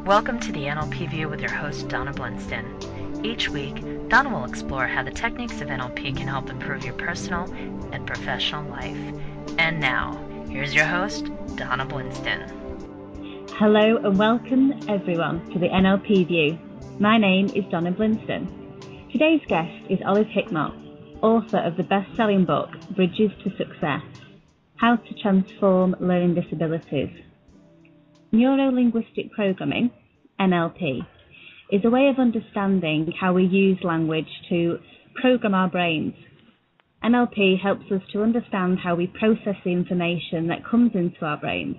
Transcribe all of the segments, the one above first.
Welcome to the NLP View with your host, Donna Blinston. Each week, Donna will explore how the techniques of NLP can help improve your personal and professional life. And now, here's your host, Donna Blinston. Hello and welcome everyone to the NLP View. My name is Donna Blinston. Today's guest is Hickmott, author of the best-selling book, Bridges to Success, How to Transform Learning Disabilities. Neuro-linguistic programming, NLP, is a way of understanding how we use language to program our brains. NLP helps us to understand how we process the information that comes into our brains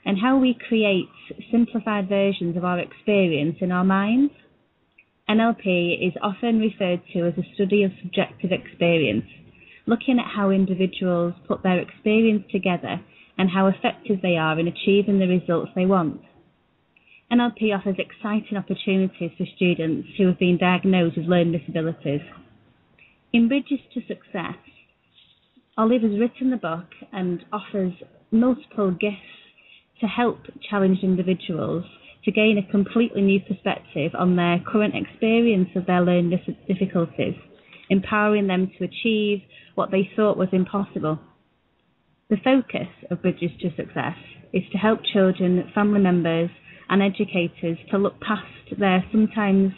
and how we create simplified versions of our experience in our minds. NLP is often referred to as a study of subjective experience, looking at how individuals put their experience together and how effective they are in achieving the results they want. NLP offers exciting opportunities for students who have been diagnosed with learning disabilities. In Bridges to Success, Olive has written the book and offers multiple gifts to help challenged individuals to gain a completely new perspective on their current experience of their learning difficulties, empowering them to achieve what they thought was impossible. The focus of Bridges to Success is to help children, family members and educators to look past their sometimes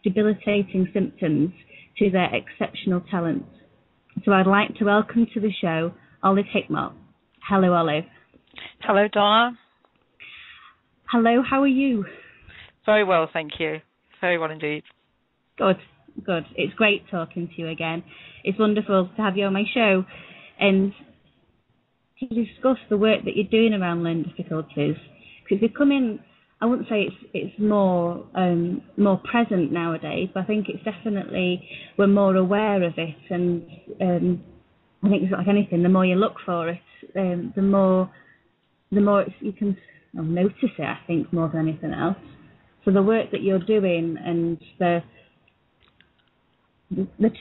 debilitating symptoms to their exceptional talents. So I'd like to welcome to the show Olive Hickmott. Hello, Olive. Hello, Donna. Hello, how are you? Very well, thank you. Very well indeed. Good. It's great talking to you again. It's wonderful to have you on my show and to discuss the work that you're doing around learning difficulties. Because it's becoming, I wouldn't say it's more present nowadays, but I think it's definitely, we're more aware of it. And I think it's like anything, the more you look for it, the more you can notice it, I think, more than anything else. So the work that you're doing and the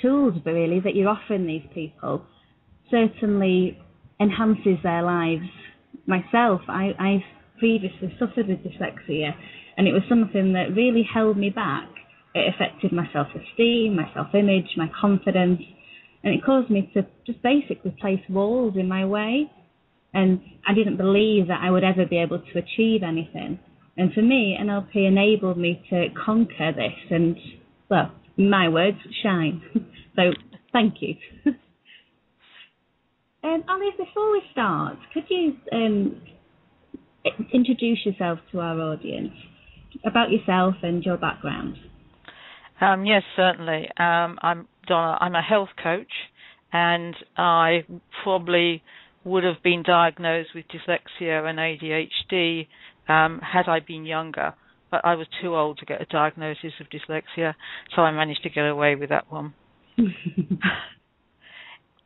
tools, really, that you're offering these people certainly enhances their lives. Myself, I've previously suffered with dyslexia, and it was something that really held me back. It affected my self-esteem, my self-image, my confidence, and it caused me to just basically place walls in my way, and I didn't believe that I would ever be able to achieve anything. And for me, NLP enabled me to conquer this and, well, in my words, shine. So, thank you. Olive, before we start, could you introduce yourself to our audience, about yourself and your background? Yes, certainly. I'm Donna. I'm a health coach, and I probably would have been diagnosed with dyslexia and ADHD had I been younger, but I was too old to get a diagnosis of dyslexia, so I managed to get away with that one.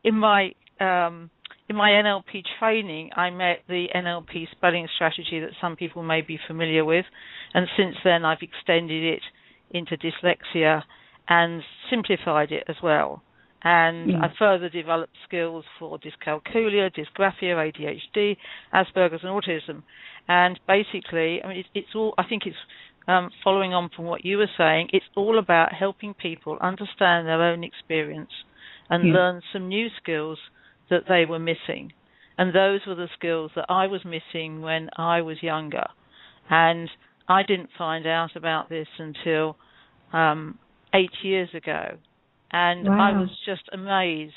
In my NLP training, I met the NLP spelling strategy that some people may be familiar with, and since then I've extended it into dyslexia and simplified it as well. And I further developed skills for dyscalculia, dysgraphia, ADHD, Asperger's, and autism. And basically, I mean, it's all. I think it's following on from what you were saying. It's all about helping people understand their own experience and learn some new skills that they were missing. And those were the skills that I was missing when I was younger. And I didn't find out about this until 8 years ago. And I was just amazed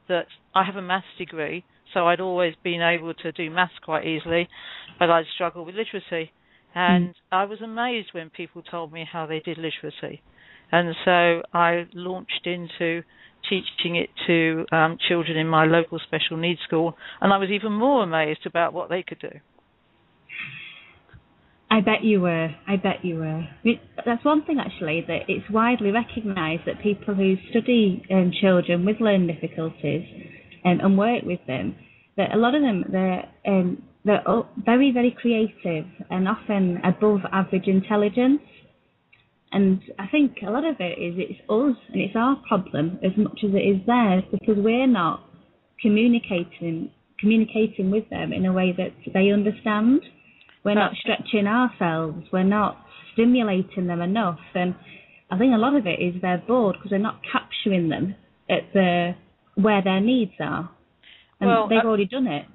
that I have a maths degree, so I'd always been able to do maths quite easily, but I'd struggled with literacy. And I was amazed when people told me how they did literacy. And so I launched into teaching it to children in my local special needs school, and I was even more amazed about what they could do. I bet you were. That's one thing, actually, that it's widely recognised that people who study children with learning difficulties and work with them, that a lot of them, they're very, very creative and often above average intelligence. And I think a lot of it is it's us and it's our problem as much as it is theirs, because we're not communicating with them in a way that they understand. We're not stretching ourselves. We're not stimulating them enough. And I think a lot of it is they're bored because they're not capturing them at where their needs are. And they've already done it.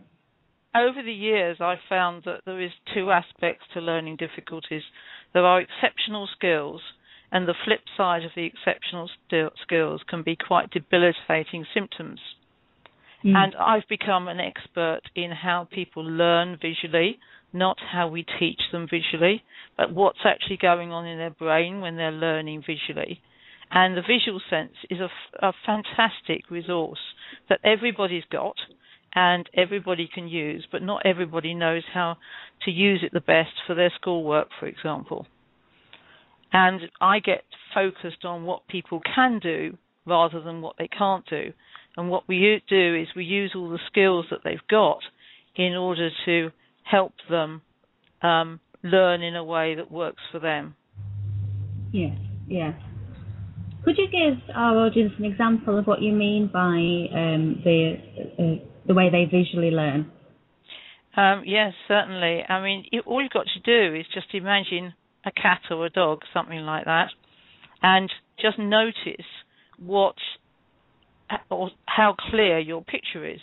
Over the years, I've found that there is two aspects to learning difficulties. There are exceptional skills, and the flip side of the exceptional skills can be quite debilitating symptoms. And I've become an expert in how people learn visually, not how we teach them visually, but what's actually going on in their brain when they're learning visually. And the visual sense is a fantastic resource that everybody's got and everybody can use, but not everybody knows how to use it the best for their schoolwork, for example. And I get focused on what people can do rather than what they can't do. And what we do is we use all the skills that they've got in order to help them learn in a way that works for them. Yes, yes. Could you give our audience an example of what you mean by the way they visually learn? Yes, certainly. I mean, all you've got to do is just imagine a cat or a dog, something like that, and just notice how clear your picture is.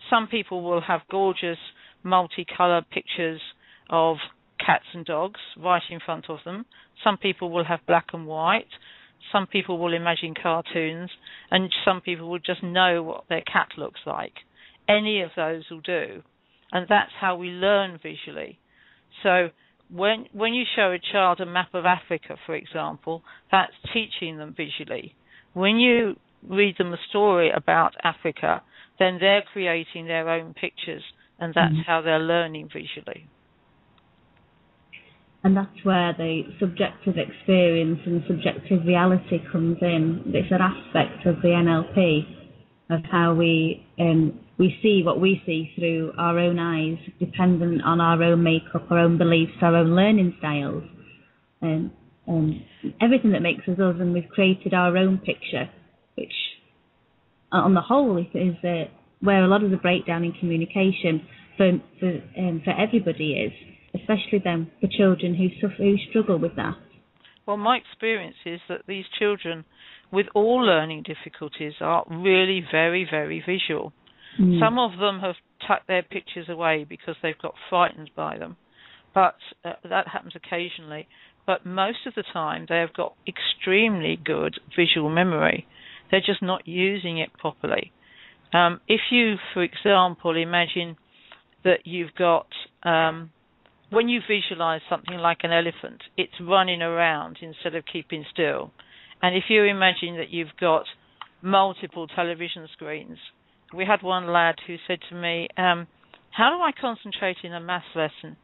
Some people will have gorgeous multicolored pictures of cats and dogs right in front of them. Some people will have black and white. Some people will imagine cartoons, and some people will just know what their cat looks like. Any of those will do, and that's how we learn visually. So when you show a child a map of Africa, for example, that's teaching them visually. When you read them a story about Africa, then they're creating their own pictures, and that's how they're learning visually. And that's where the subjective experience and subjective reality comes in. It's an aspect of the NLP of how we see what we see through our own eyes, dependent on our own makeup, our own beliefs, our own learning styles, and everything that makes us us. And we've created our own picture, which on the whole is where a lot of the breakdown in communication for everybody is, especially them, for children who struggle with that. Well, my experience is that these children with all learning difficulties are really very, very visual. Some of them have tucked their pictures away because they've got frightened by them, but that happens occasionally. But most of the time, they have got extremely good visual memory. They're just not using it properly. If you, for example, imagine that you've got, when you visualize something like an elephant, it's running around instead of keeping still. And if you imagine that you've got multiple television screens, we had one lad who said to me, how do I concentrate in a maths lesson?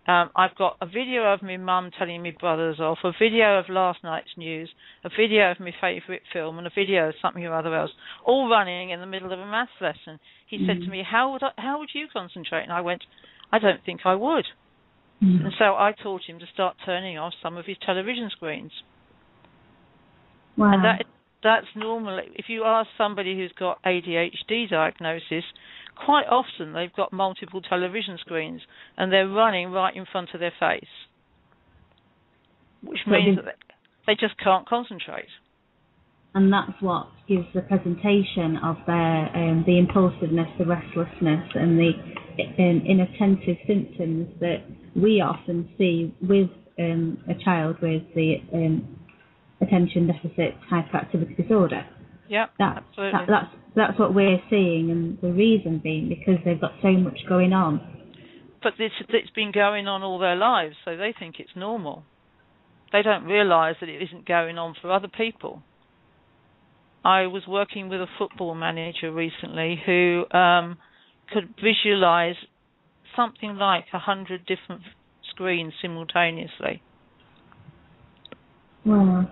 I've got a video of my mum telling me brothers off, a video of last night's news, a video of my favourite film, and a video of something or other else, all running in the middle of a maths lesson. He said to me, how would you concentrate? And I went, I don't think I would. And so I taught him to start turning off some of his television screens. Wow. And that's normal. If you ask somebody who's got ADHD diagnosis, quite often they've got multiple television screens and they're running right in front of their face, which means that they just can't concentrate. And that's what gives the presentation of their the impulsiveness, the restlessness, and the inattentive symptoms that we often see with a child with the attention deficit hyperactivity disorder. Yeah, absolutely. That's what we're seeing, and the reason being because they've got so much going on. But it's been going on all their lives, so they think it's normal. They don't realise that it isn't going on for other people. I was working with a football manager recently who could visualise something like 100 different screens simultaneously. Wow.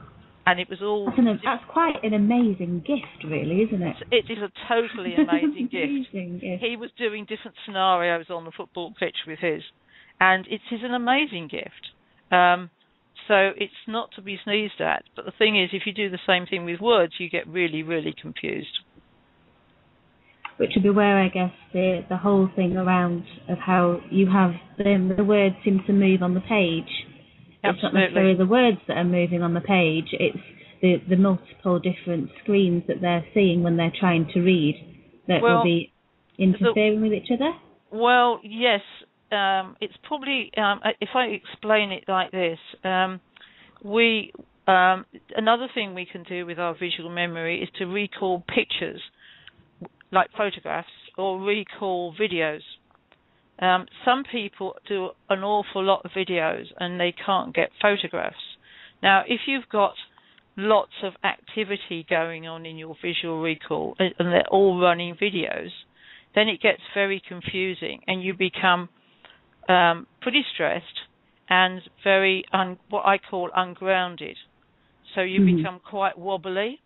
And it was all... That's quite an amazing gift, really, isn't it? It is a totally amazing gift. Gift. He was doing different scenarios on the football pitch with his, and it is an amazing gift. So it's not to be sneezed at. But the thing is, if you do the same thing with words, you get really, really confused. which would be where I guess the whole thing around of how you have the words seem to move on the page. Absolutely. It's not necessarily the words that are moving on the page, it's the multiple different screens that they're seeing when they're trying to read that will be interfering with each other. Well, yes. It's probably, if I explain it like this, another thing we can do with our visual memory is to recall pictures, like photographs, or recall videos. Some people do an awful lot of videos and they can't get photographs. Now, if you've got lots of activity going on in your visual recall and they're all running videos, then it gets very confusing and you become pretty stressed and very, what I call ungrounded. So you become quite wobbly,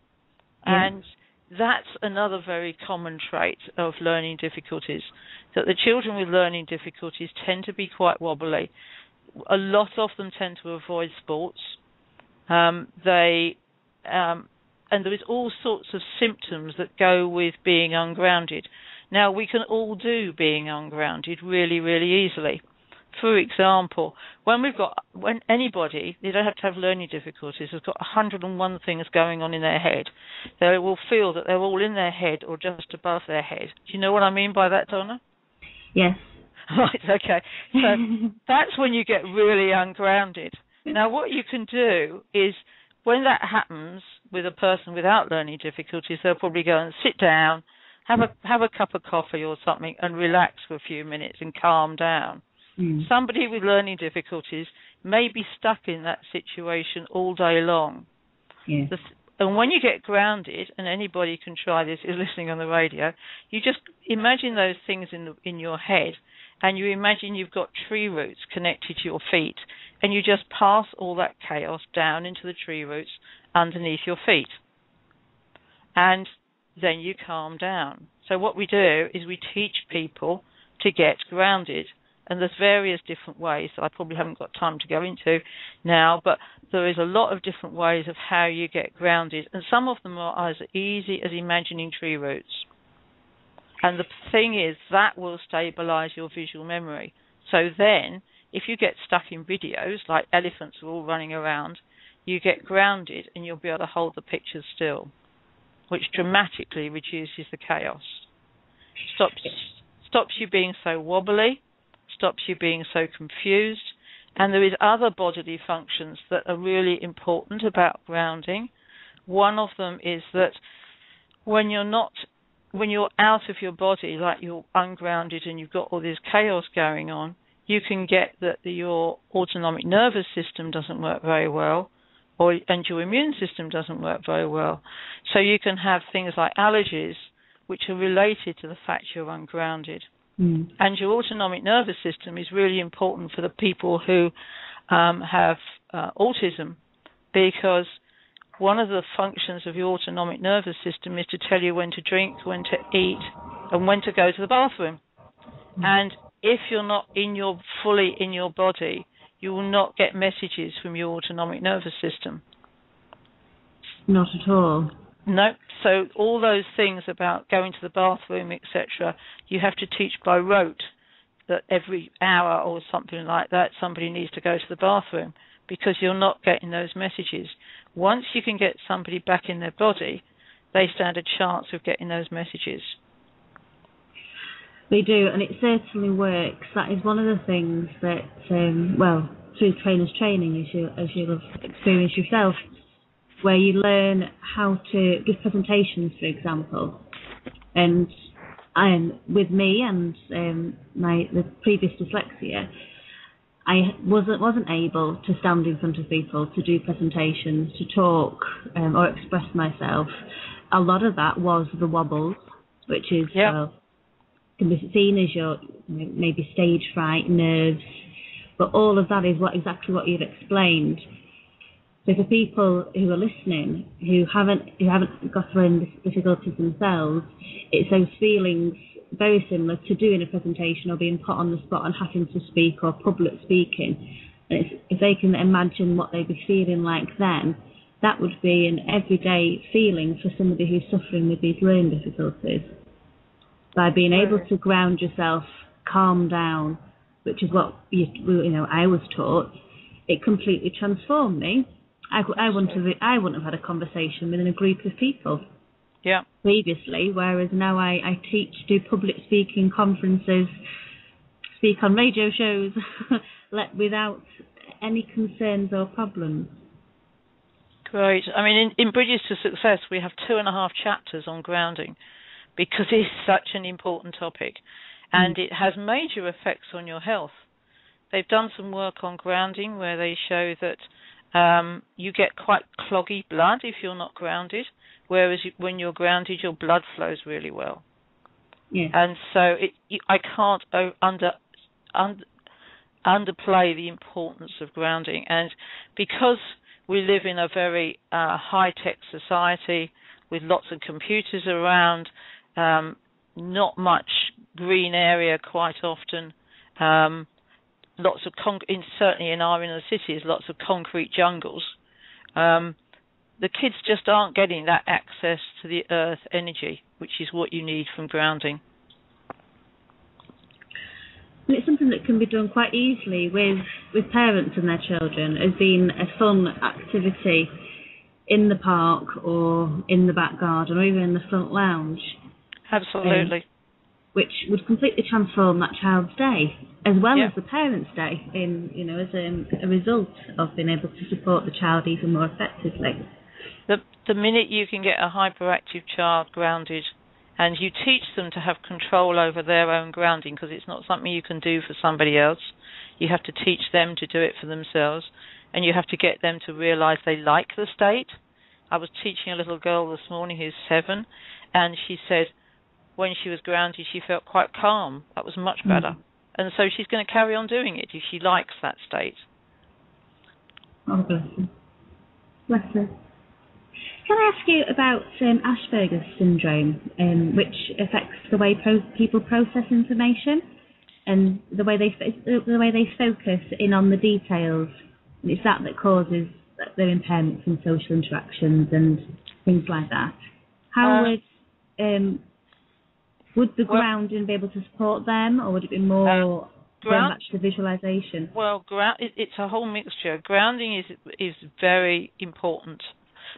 and that's another very common trait of learning difficulties, that the children with learning difficulties tend to be quite wobbly. A lot of them tend to avoid sports. And there is all sorts of symptoms that go with being ungrounded. Now, we can all do being ungrounded really, really easily. For example, when anybody, they don't have to have learning difficulties, has got 101 things going on in their head, they will feel that they're all in their head or just above their head. Do you know what I mean by that, Donna? Yes. Right, okay. So that's when you get really ungrounded. Now, what you can do is, when that happens with a person without learning difficulties, they'll probably go and sit down, have a cup of coffee or something, and relax for a few minutes and calm down. Somebody with learning difficulties may be stuck in that situation all day long. Yeah. And when you get grounded, and anybody can try this who's listening on the radio, you just imagine those things in your head, and you imagine you've got tree roots connected to your feet, and you just pass all that chaos down into the tree roots underneath your feet. And then you calm down. So what we do is we teach people to get grounded. And there's various different ways that I probably haven't got time to go into now, but there is a lot of different ways of how you get grounded. And some of them are as easy as imagining tree roots. And the thing is, that will stabilize your visual memory. So then, if you get stuck in videos, like elephants are all running around, you get grounded and you'll be able to hold the pictures still, which dramatically reduces the chaos. Stops you being so wobbly, stops you being so confused, and there is other bodily functions that are really important about grounding. One of them is that when you're out of your body, like you're ungrounded and you've got all this chaos going on, you can get that your autonomic nervous system doesn't work very well, and your immune system doesn't work very well. So you can have things like allergies, which are related to the fact you're ungrounded. And your autonomic nervous system is really important for the people who have autism, because one of the functions of your autonomic nervous system is to tell you when to drink, when to eat, and when to go to the bathroom. And if you're not fully in your body, you will not get messages from your autonomic nervous system. Not at all. No. So all those things about going to the bathroom, etc., you have to teach by rote that every hour or something like that somebody needs to go to the bathroom, because you're not getting those messages. Once you can get somebody back in their body, they stand a chance of getting those messages. They do, and it certainly works. That is one of the things that, through trainers training, as you'll have experienced yourself, where you learn how to give presentations, for example. And with me and the previous dyslexia, I wasn't able to stand in front of people, to do presentations, to talk or express myself. A lot of that was the wobbles, which is can be seen as your maybe stage fright, nerves, but all of that is exactly what you've explained. So for people who are listening, who haven't got learning difficulties themselves, it's those feelings very similar to doing a presentation or being put on the spot and having to speak, or public speaking. And if they can imagine what they'd be feeling like then, that would be an everyday feeling for somebody who's suffering with these learning difficulties. by being able to ground yourself, calm down, which is what I was taught. It completely transformed me. I wouldn't have had a conversation within a group of people previously, whereas now I teach, do public speaking conferences, speak on radio shows without any concerns or problems. Great. I mean, in Bridges to Success, we have 2.5 chapters on grounding because it's such an important topic, and it has major effects on your health. They've done some work on grounding where they show that you get quite cloggy blood if you're not grounded, whereas when you're grounded, your blood flows really well. Yeah. And so I can't underplay the importance of grounding. And because we live in a very high-tech society with lots of computers around, not much green area quite often, lots of certainly in our inner cities, lots of concrete jungles. The kids just aren't getting that access to the earth energy, which is what you need from grounding. And it's something that can be done quite easily with parents and their children, as being a fun activity in the park or in the back garden or even in the front lounge. Absolutely. Which would completely transform that child's day, as well as the parent's day, as a result of being able to support the child even more effectively. The minute you can get a hyperactive child grounded, and you teach them to have control over their own grounding, because it's not something you can do for somebody else. You have to teach them to do it for themselves, and you have to get them to realize they like the state. I was teaching a little girl this morning who's 7, and she said when she was grounded, she felt quite calm. That was much better. And so she's going to carry on doing it if she likes that state. Oh, bless her. Bless her. Can I ask you about Asperger's syndrome, which affects the way people process information and the way they focus in on the details? And it's that causes their impairments in social interactions and things like that. How would the grounding be able to support them, or would it be more going back to visualization? Well, it's a whole mixture. Grounding is very important.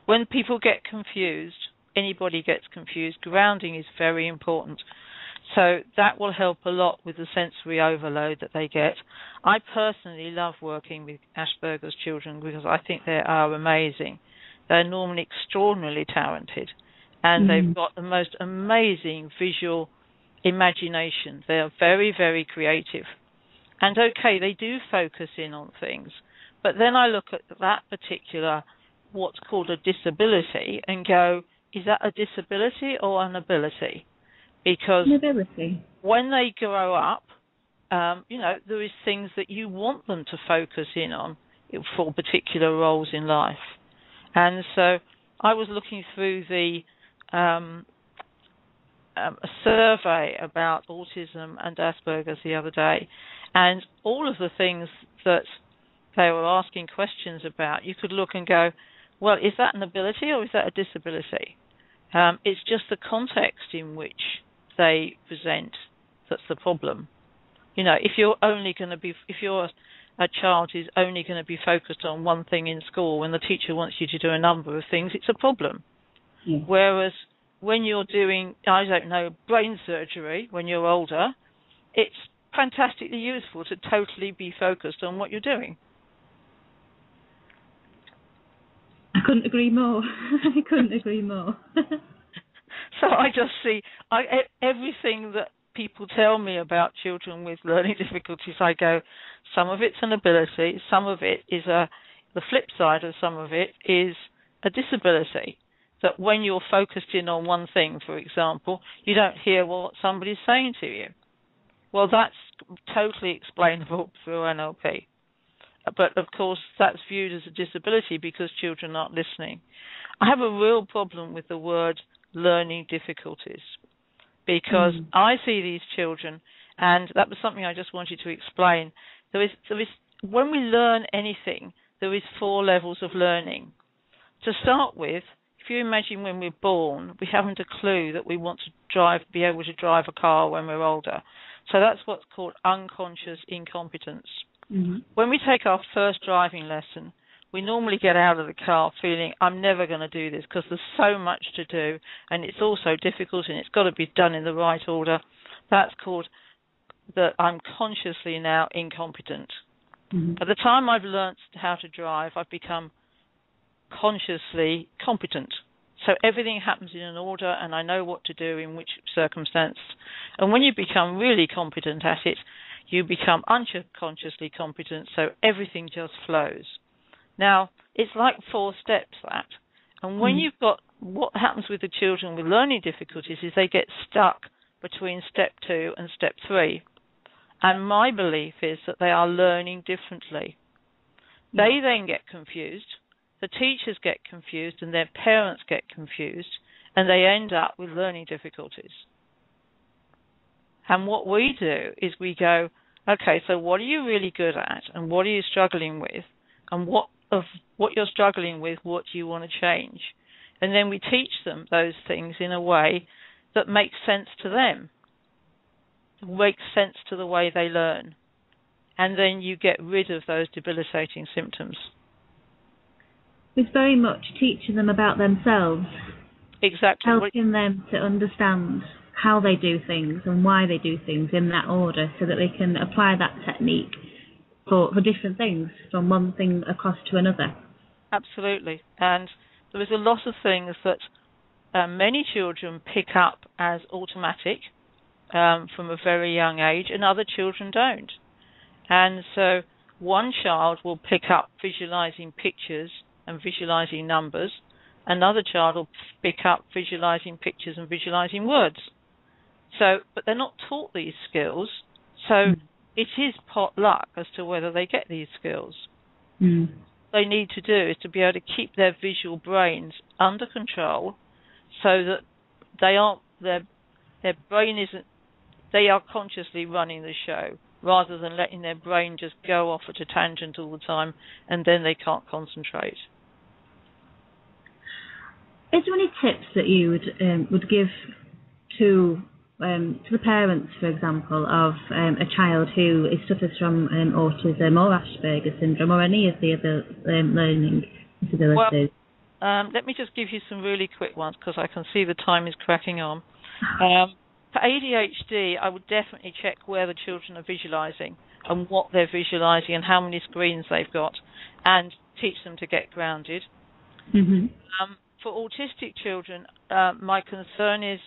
When people get confused, anybody gets confused, grounding is very important. So that will help a lot with the sensory overload that they get. I personally love working with Asperger's children because I think they are amazing. They're normally extraordinarily talented, and they've got the most amazing visual imagination. They are very, very creative. And okay, they do focus in on things, but then I look at that particular what's called a disability and go, is that a disability or an ability? Because when they grow up, there is things that you want them to focus in on for particular roles in life. And so I was looking through a survey about autism and Asperger's the other day, and all of the things that they were asking questions about, you could look and go, well, is that an ability or is that a disability? It's just the context in which they present that's the problem. If you're a child who's only going to be focused on one thing in school and the teacher wants you to do a number of things, it's a problem. Yeah. Whereas when you're doing, brain surgery when you're older, it's fantastically useful to totally be focused on what you're doing. I couldn't agree more. So I just see everything that people tell me about children with learning difficulties, I go, some of it's an ability, some of it is the flip side of some of it is a disability. That when you're focused in on one thing, for example, you don't hear what somebody's saying to you. Well, that's totally explainable through NLP. But, of course, that's viewed as a disability because children aren't listening. I have a real problem with the word learning difficulties because I see these children, and that was something I just wanted to explain. There is when we learn anything, there is 4 levels of learning. To start with, if you imagine when we're born, we haven't a clue that we want to be able to drive a car when we're older. So that's what's called unconscious incompetence. Mm-hmm. When we take our first driving lesson, we normally get out of the car feeling, I'm never going to do this because there's so much to do and it's all so difficult and it's got to be done in the right order. That's called that I'm consciously now incompetent. Mm-hmm. By the time I've learnt how to drive, I've become consciously competent. So everything happens in an order and I know what to do in which circumstance. And when you become really competent at it, you become unconsciously competent, so everything just flows. Now, it's like 4 steps, that. And when you've got, what happens with the children with learning difficulties is they get stuck between step 2 and step 3. And my belief is that they are learning differently. They then get confused, the teachers get confused, and their parents get confused, and they end up with learning difficulties. And what we do is we go, okay, so what are you really good at, and what are you struggling with, and what you're struggling with, what do you want to change? And then we teach them those things in a way that makes sense to them, makes sense to the way they learn. And then you get rid of those debilitating symptoms. It's very much teaching them about themselves. Exactly. Helping them to understand how they do things and why they do things in that order so that they can apply that technique for different things, from one thing across to another. Absolutely. And there is a lot of things that many children pick up as automatic from a very young age, and other children don't. And so one child will pick up visualizing pictures and visualizing numbers. Another child will pick up visualizing pictures and visualizing words. So, but they're not taught these skills, so it is pot luck as to whether they get these skills. What they need to do is to be able to keep their visual brains under control so that their brain isn't, they are consciously running the show rather than letting their brain just go off at a tangent all the time and then they can't concentrate. Is there any tips that you would give to the parents, for example, of a child who suffers from autism or Asperger's syndrome or any of the other learning disabilities? Well, let me just give you some really quick ones because I can see the time is cracking on. For ADHD, I would definitely check where the children are visualizing and what they're visualizing and how many screens they've got, and teach them to get grounded. Mm-hmm. For autistic children, my concern is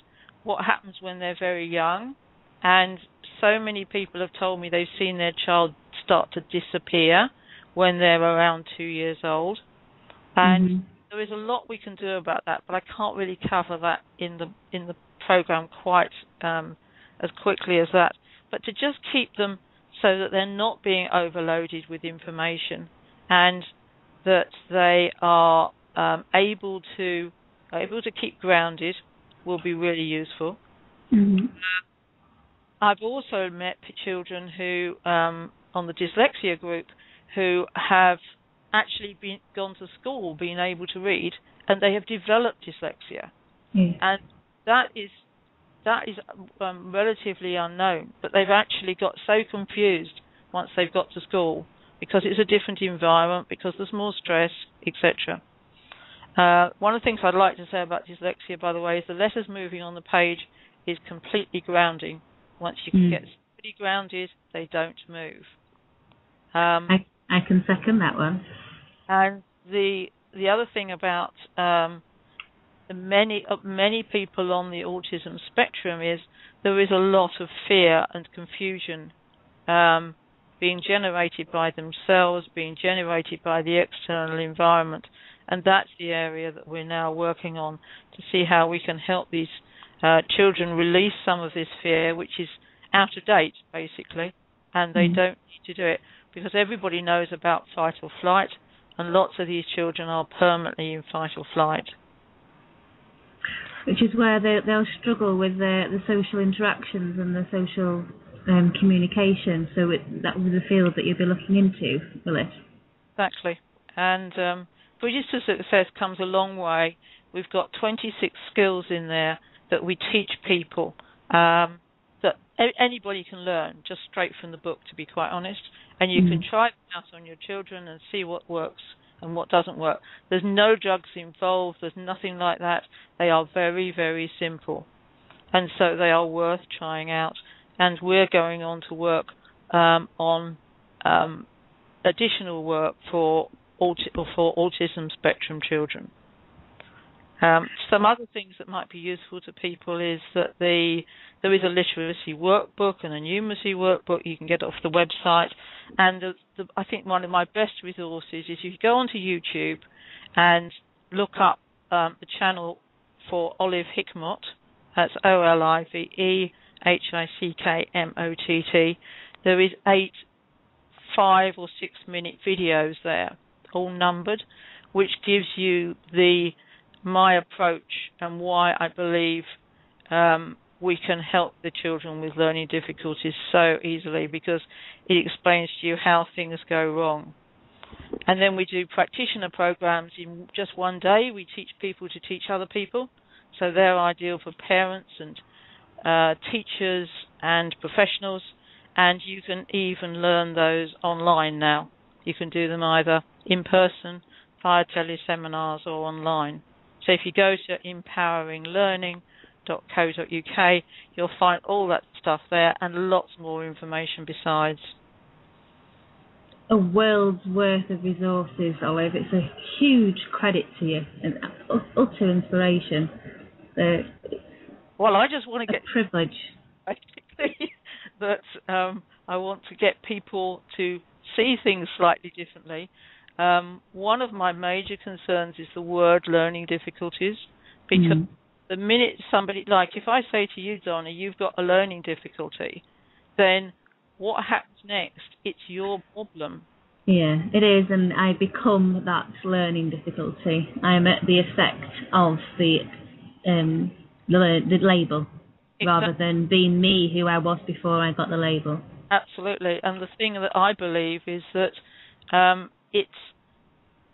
what happens when they're very young, and so many people have told me they've seen their child start to disappear when they're around 2 years old, and there is a lot we can do about that, but I can't really cover that in the program quite as quickly as that. But to just keep them so that they're not being overloaded with information and that they are able to keep grounded will be really useful. I've also met children who, on the dyslexia group, who have actually gone to school, been able to read, and they have developed dyslexia. And that is relatively unknown, but they've actually got so confused once they've got to school because it's a different environment, because there's more stress, etc. One of the things I'd like to say about dyslexia, by the way, is the letters moving on the page is completely grounding. Once you can get somebody grounded, they don't move. I can second that one. And the other thing about many people on the autism spectrum is there is a lot of fear and confusion being generated by themselves, being generated by the external environment. And that's the area that we're now working on to see how we can help these children release some of this fear, which is out of date, basically, and they don't need to do it because everybody knows about fight or flight, and lots of these children are permanently in fight or flight. Which is where they'll struggle with the social interactions and the social communication, so that will be the field that you'll be looking into, will it? Exactly. And Bridges to Success comes a long way we've got 26 skills in there that we teach people that anybody can learn just straight from the book, to be quite honest. And you can try them out on your children and see what works and what doesn't work. There's no drugs involved. There's nothing like that. They are very, very simple. And so they are worth trying out. And we're going on to work on additional work for autism spectrum children. Some other things that might be useful to people is that there is a literacy workbook and a numeracy workbook you can get off the website. And I think one of my best resources is if you go onto YouTube and look up the channel for Olive Hickmott. That's OLIVE HICKMOTT. There is 8 5 or 6 minute videos there, all numbered, which gives you my approach and why I believe we can help the children with learning difficulties so easily, because it explains to you how things go wrong. And then we do practitioner programs in just one day. We teach people to teach other people, so they're ideal for parents and teachers and professionals, and you can even learn those online now. You can do them either in person, via teleseminars, or online. So if you go to empoweringlearning.co.uk, you'll find all that stuff there and lots more information besides. A world's worth of resources, Olive. It's a huge credit to you and utter inspiration. Well, I just want to get a privilege. That I want to get people to see things slightly differently. One of my major concerns is the word learning difficulties, because the minute somebody, like if I say to you, Donna, you've got a learning difficulty, then what happens next? It's your problem. Yeah, it is, and I become that learning difficulty. I'm at the effect of the label, rather than being me who I was before I got the label. Absolutely, and the thing that I believe is that it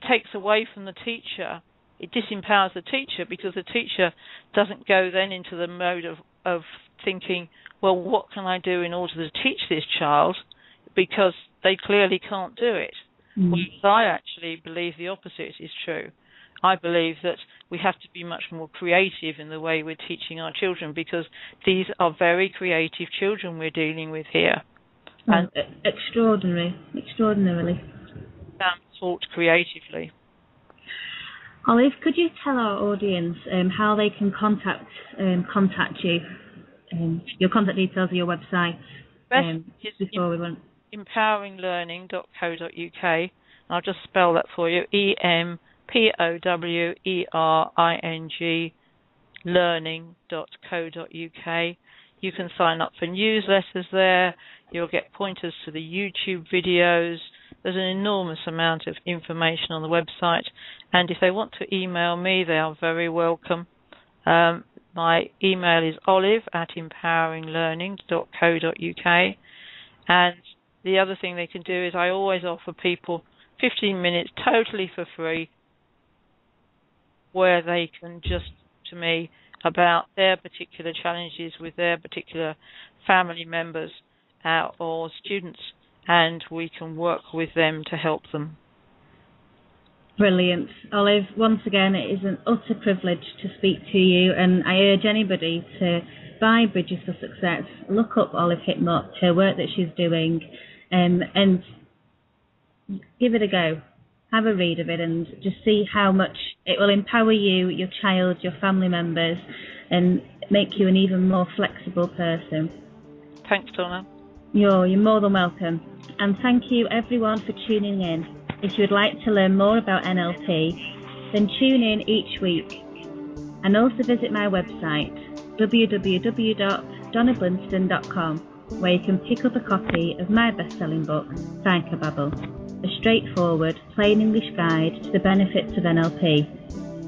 takes away from the teacher. It disempowers the teacher, because the teacher doesn't go then into the mode of thinking, well, what can I do in order to teach this child, because they clearly can't do it. Whereas I actually believe the opposite is true. I believe that we have to be much more creative in the way we're teaching our children, because these are very creative children we're dealing with here. And extraordinarily. Taught creatively. Olive, could you tell our audience how they can contact you? Your contact details of your website. Before we went. Empoweringlearning.co.uk. I'll just spell that for you. EMPOWERING learning.co.uk. You can sign up for newsletters there. You'll get pointers to the YouTube videos. There's an enormous amount of information on the website. And if they want to email me, they are very welcome. My email is olive@empoweringlearning.co.uk. And the other thing they can do is I always offer people 15 minutes totally for free, where they can just talk to me about their particular challenges with their particular family members or students, and we can work with them to help them. Brilliant. Olive, once again, it is an utter privilege to speak to you, and I urge anybody to buy Bridges for Success, look up Olive Hickmott, her work that she's doing, and give it a go. Have a read of it and just see how much it will empower you, your child, your family members, and make you an even more flexible person. Thanks, Donna. You're more than welcome. And thank you, everyone, for tuning in. If you would like to learn more about NLP, then tune in each week. And also visit my website, www.donnablinston.com, where you can pick up a copy of my best-selling book, Psychobabble, a straightforward, plain English guide to the benefits of NLP.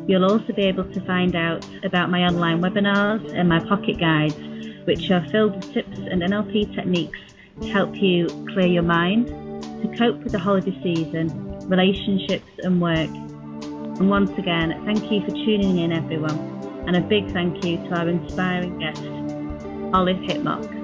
You'll also be able to find out about my online webinars and my pocket guides, which are filled with tips and NLP techniques to help you clear your mind, to cope with the holiday season, relationships and work. And once again, thank you for tuning in, everyone. And a big thank you to our inspiring guest, Olive Hickmott.